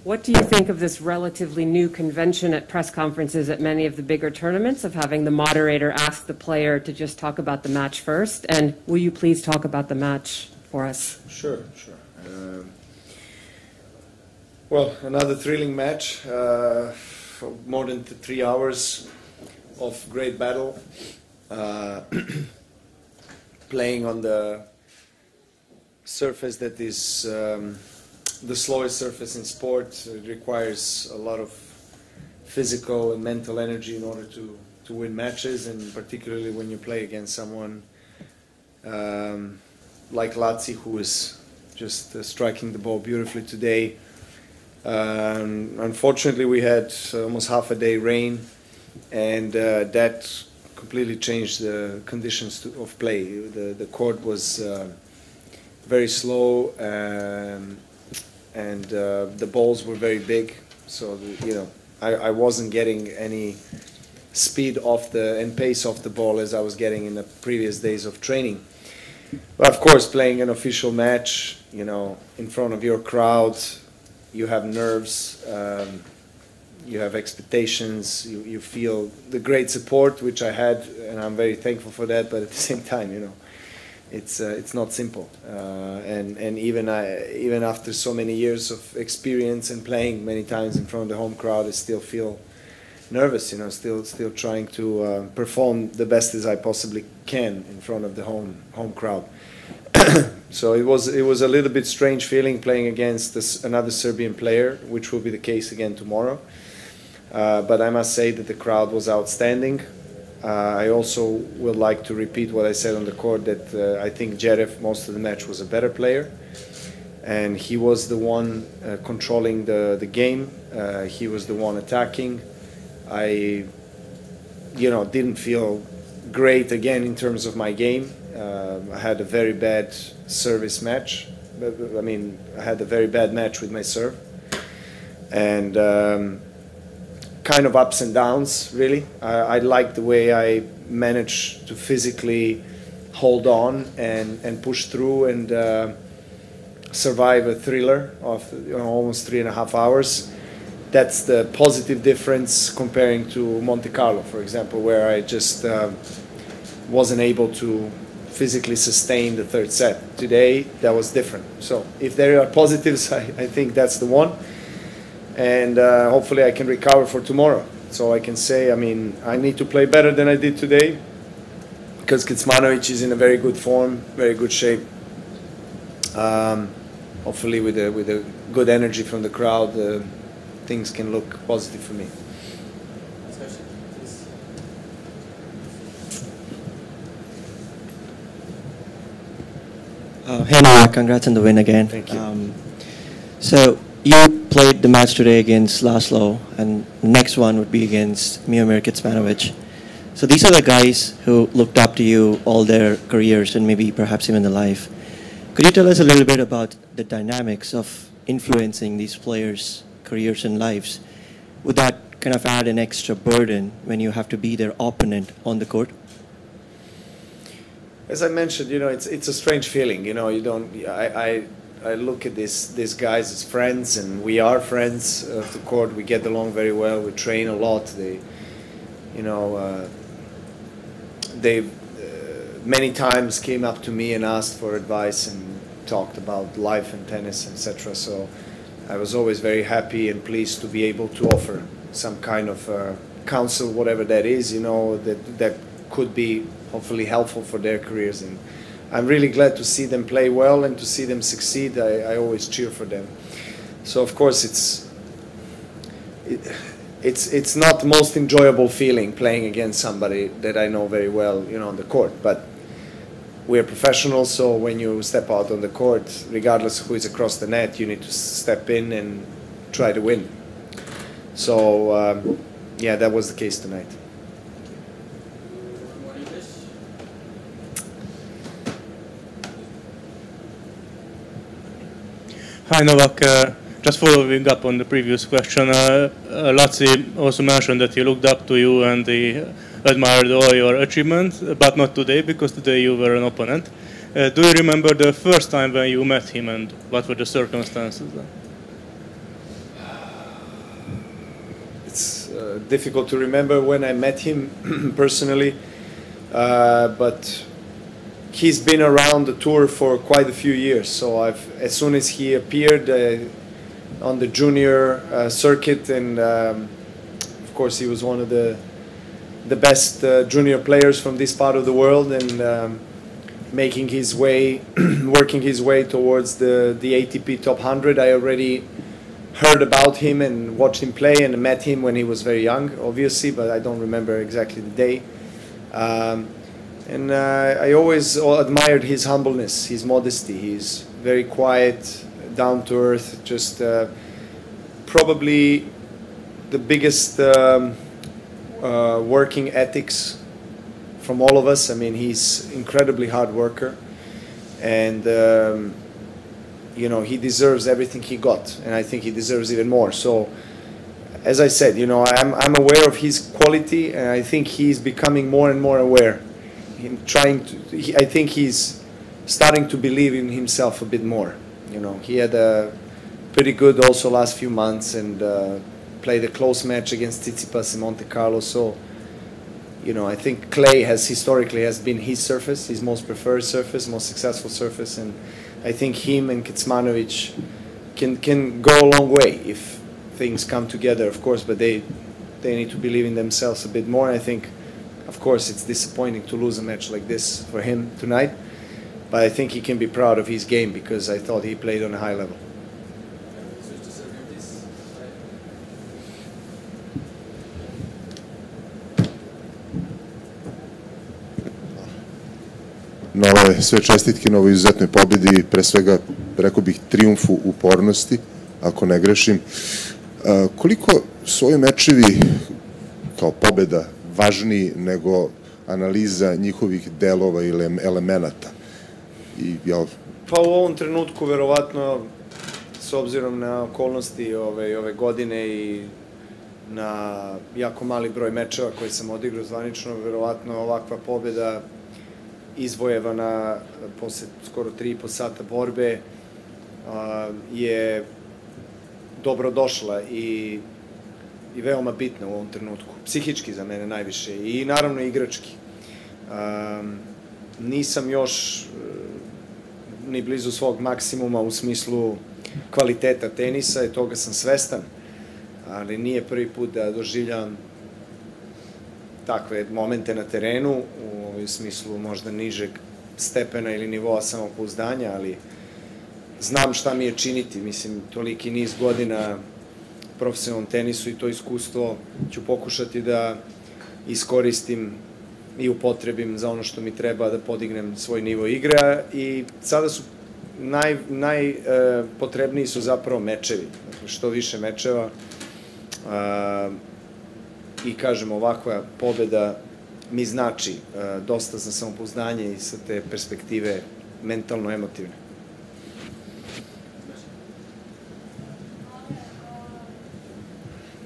What do you think of this relatively new convention at press conferences at many of the bigger tournaments of having the moderator ask the player to just talk about the match first? And will you please talk about the match for us? Sure. Well, another thrilling match, for more than 3 hours of great battle, playing on the surface that is the slowest surface in sport. It requires a lot of physical and mental energy in order to win matches, and particularly when you play against someone like Lazzi, who is just striking the ball beautifully today. Unfortunately, we had almost half a day rain, and that completely changed the conditions of play. The court was very slow, and the balls were very big, so I wasn't getting any speed off and pace off the ball as I was getting in the previous days of training. But of course, playing an official match, in front of your crowd, you have nerves, you have expectations, you feel the great support, which I had, and I'm very thankful for that. But at the same time, it's not simple, and even after so many years of experience and playing many times in front of the home crowd, I still feel nervous. Still trying to perform the best as I possibly can in front of the home crowd. So it was a little bit strange feeling playing against another Serbian player, which will be the case again tomorrow. But I must say that the crowd was outstanding. I also would like to repeat what I said on the court, that I think Đerea most of the match was a better player, and he was the one controlling the game. He was the one attacking. I didn't feel great again in terms of my game. I had a very bad service match. I had a very bad match with my serve, and kind of ups and downs, really. I like the way I managed to physically hold on and push through and survive a thriller of almost 3.5 hours. That's the positive difference comparing to Monte Carlo, for example, where I just wasn't able to physically sustain the third set. Today, that was different. So if there are positives, I think that's the one. And hopefully I can recover for tomorrow. So I can say, I need to play better than I did today, because Kecmanovic is in a very good form, very good shape. Hopefully with a good energy from the crowd, things can look positive for me. Hey Novak, congrats on the win again. Thank you. So you played the match today against Laslo, and the next one would be against Miomir Kecmanovic. So these are the guys who looked up to you all their careers and maybe perhaps even their life. Could you tell us a little bit about the dynamics of influencing these players' careers and lives? Would that kind of add an extra burden when you have to be their opponent on the court? As I mentioned, it's a strange feeling. I look at these guys as friends, and we are friends off the court. We get along very well. We train a lot. They many times came up to me and asked for advice and talked about life and tennis, etc. So I was always very happy and pleased to be able to offer some kind of counsel, whatever that is, that could be hopefully helpful for their careers. And I'm really glad to see them play well and to see them succeed. I always cheer for them. So of course it's not the most enjoyable feeling playing against somebody that I know very well, on the court. But we're professionals, so when you step out on the court, regardless of who is across the net, you need to step in and try to win. So yeah, that was the case tonight. Hi Novak, just following up on the previous question, Lazzi also mentioned that he looked up to you and he admired all your achievements, but not today, because today you were an opponent. Do you remember the first time when you met him, and what were the circumstances then? difficult to remember when I met him personally, but he's been around the tour for quite a few years. So as soon as he appeared on the junior circuit, and of course he was one of the best junior players from this part of the world, and making his way, working his way towards the ATP top 100. I already heard about him and watched him play and met him when he was very young, obviously, but I don't remember exactly the day. And I always admired his humbleness, his modesty. He's very quiet, down to earth, just probably the biggest working ethics from all of us. I mean, he's incredibly hard worker, and you know, he deserves everything he got, and I think he deserves even more. So, as I said, you know, I'm aware of his quality, and I think he's becoming more and more aware. I think he's starting to believe in himself a bit more. You know, he had a pretty good also last few months, and played a close match against Tsitsipas in Monte Carlo. So, you know, I think clay historically has been his surface, his most preferred surface, most successful surface, and I think him and Kecmanovic can go a long way if things come together, of course, but they need to believe in themselves a bit more. I think, of course, it's disappointing to lose a match like this for him tonight, but I think he can be proud of his game because I thought he played on a high level. Nove, sve čestitke na ovoj izuzetnoj pobjedi, pre svega, rekao bih, trijumfu upornosti, ako ne grešim. Koliko su ovi mečevi kao pobjeda važniji nego analiza njihovih delova ili elemenata? Pa u ovom trenutku, verovatno, s obzirom na okolnosti ove godine i na jako mali broj mečeva koji sam odigrao zvanično, verovatno ovakva pobjeda izvojevana posle skoro 3,5 sata borbe je dobrodošla i veoma bitna u ovom trenutku. Psihički za mene najviše i naravno igrački. Nisam još ni blizu svog maksimuma u smislu kvaliteta tenisa i toga sam svestan, ali nije prvi put da doživljam takve momente na terenu, u smislu možda nižeg stepena ili nivoa samopouzdanja, ali znam šta mi je činiti. Mislim, toliki niz godina profesionalnom tenisu i to iskustvo ću pokušati da iskoristim i upotrebim za ono što mi treba da podignem svoj nivo igre, i sada su najpotrebniji su zapravo mečevi, što više mečeva, i kažem, ovakva pobjeda mi znači dosta za samopouzdanje i sa te perspektive mentalno-emotivne.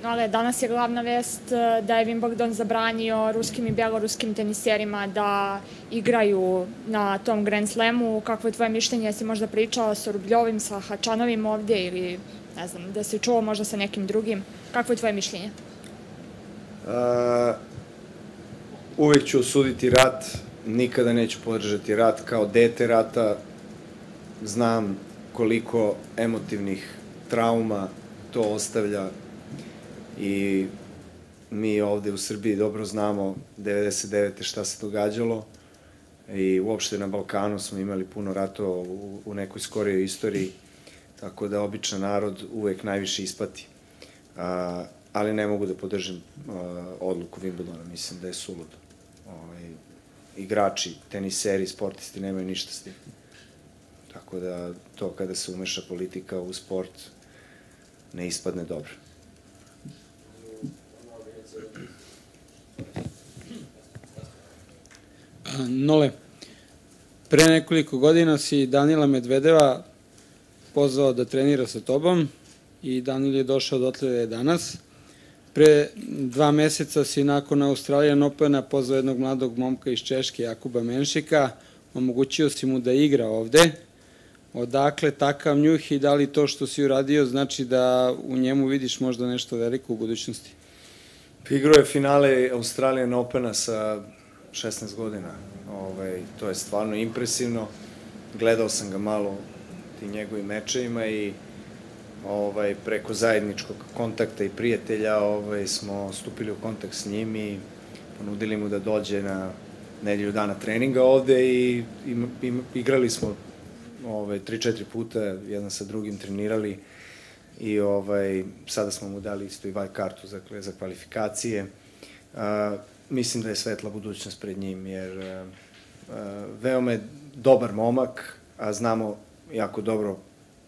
Ale danas je glavna vest da je Wimbledon zabranio ruskim i beloruskim teniserima da igraju na tom Grand Slamu. Kakvo je tvoje mišljenje? Jesi možda pričao sa Rubljovim, sa Hačanovim ovdje, ili ne znam, da si čuo možda sa nekim drugim? Kakvo je tvoje mišljenje? Uvek ću osuditi rat, nikada neću podržati rat. Kao dete rata znam koliko emotivnih trauma to ostavlja, i mi ovde u Srbiji dobro znamo 99. šta se događalo, i uopšte na Balkanu smo imali puno ratova u nekoj skorijoj istoriji, tako da običan narod uvek najviše ispati. Ali ne mogu da podržim odluku Wimbledona, mislim da je suludo. Igrači, teniseri, sportisti nemaju ništa s tim. Tako da to kada se umeša politika u sport ne ispadne dobro. Nole, pre nekoliko godina si Danila Medvedeva pozvao da trenira sa tobom i Danil je došao dotle da je danas. Pre 2 meseca si nakon Australijan Opena pozvao jednog mladog momka iz Češke, Jakuba Menšika, omogućio si mu da igra ovde. Odakle takav njuh i da li to što si uradio znači da u njemu vidiš možda nešto veliko u budućnosti? Igrao je finale Australian Opena sa 16 godina. To je stvarno impresivno. Gledao sam ga malo tim njegovim mečevima i preko zajedničkog kontakta i prijatelja smo stupili u kontakt s njim i ponudili mu da dođe na nedelju dana treninga ovde i igrali smo 3-4 puta, jedan sa drugim trenirali i sada smo mu dali isto i wild kartu za kvalifikacije. Mislim da je svetla budućnost pred njim, jer veoma je dobar momak, a znamo jako dobro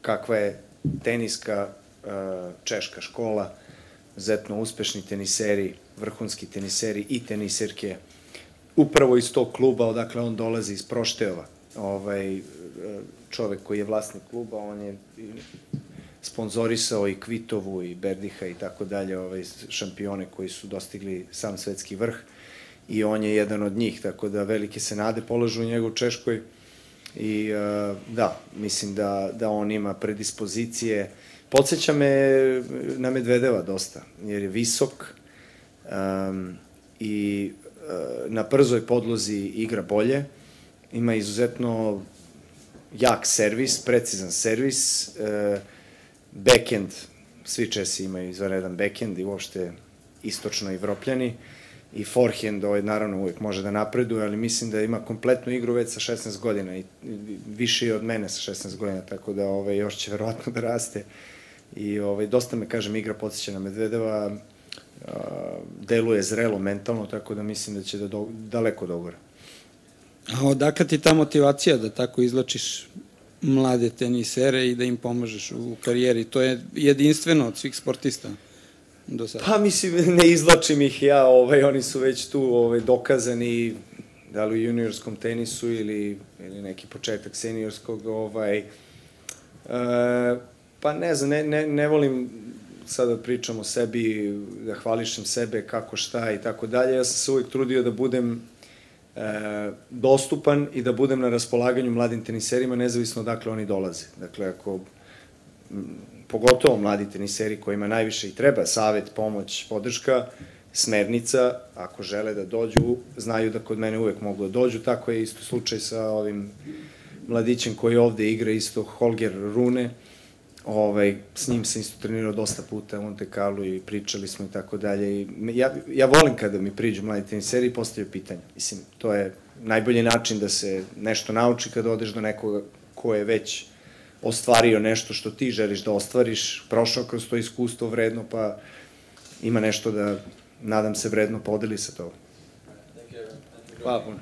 kakva je teniska češka škola, izuzetno uspešni teniseri, vrhunski teniseri i teniserke, upravo iz tog kluba, odakle on dolazi, iz Prošteva. Čovek koji je vlasnik kluba, on je sponzorisao i Kvitovu i Berdiha i tako dalje, šampione koji su dostigli sam svetski vrh i on je jedan od njih, tako da velike se nade polažu u njegu u Češkoj i da, mislim da on ima predispozicije. Podseća me na Medvedeva dosta, jer je visok i na brzoj podlozi igra bolje, ima izuzetno jak servis, precizan servis, backhand, svi Česi imaju izvanredan backhand i uopšte istočno evropljani, i forehand, naravno uvijek može da napreduje, ali mislim da ima kompletnu igru već sa 16 godina i više je od mene sa 16 godina, tako da još će verovatno da raste i dosta me, kažem, igra podsjeća na Medvedeva, deluje zrelo mentalno, tako da mislim da će da daleko dogora. A odakle ti ta motivacija da tako izlačiš mlade tenisere i da im pomažeš u karijeri? To je jedinstveno od svih sportista do sada. Pa mislim, ne izlačim ih ja, oni su već tu dokazani, da li u juniorskom tenisu ili neki početak seniorskog, pa ne znam, ne volim sad da pričam o sebi, da hvališem sebe, kako, šta i tako dalje. Ja sam se uvijek trudio da budem dostupan i da budem na raspolaganju mladim teniserima, nezavisno odakle oni dolaze. Dakle, pogotovo mladi teniseri kojima najviše i treba savet, pomoć, podrška, smernica, ako žele da dođu, znaju da kod mene uvek mogu da dođu. Tako je isto slučaj sa ovim mladićem koji ovde igra, isto Holger Rune. S njim sam isto trenirao dosta puta u Monte Carlo i pričali smo i tako dalje. Ja volim kada mi priđu mladi teniseri i postavljaju pitanja. Mislim, to je najbolji način da se nešto nauči kada odeš do nekoga ko je već ostvario nešto što ti želiš da ostvariš, prošao kroz to iskustvo vredno, pa ima nešto da, nadam se, vredno podeli sa tobom. Hvala puno.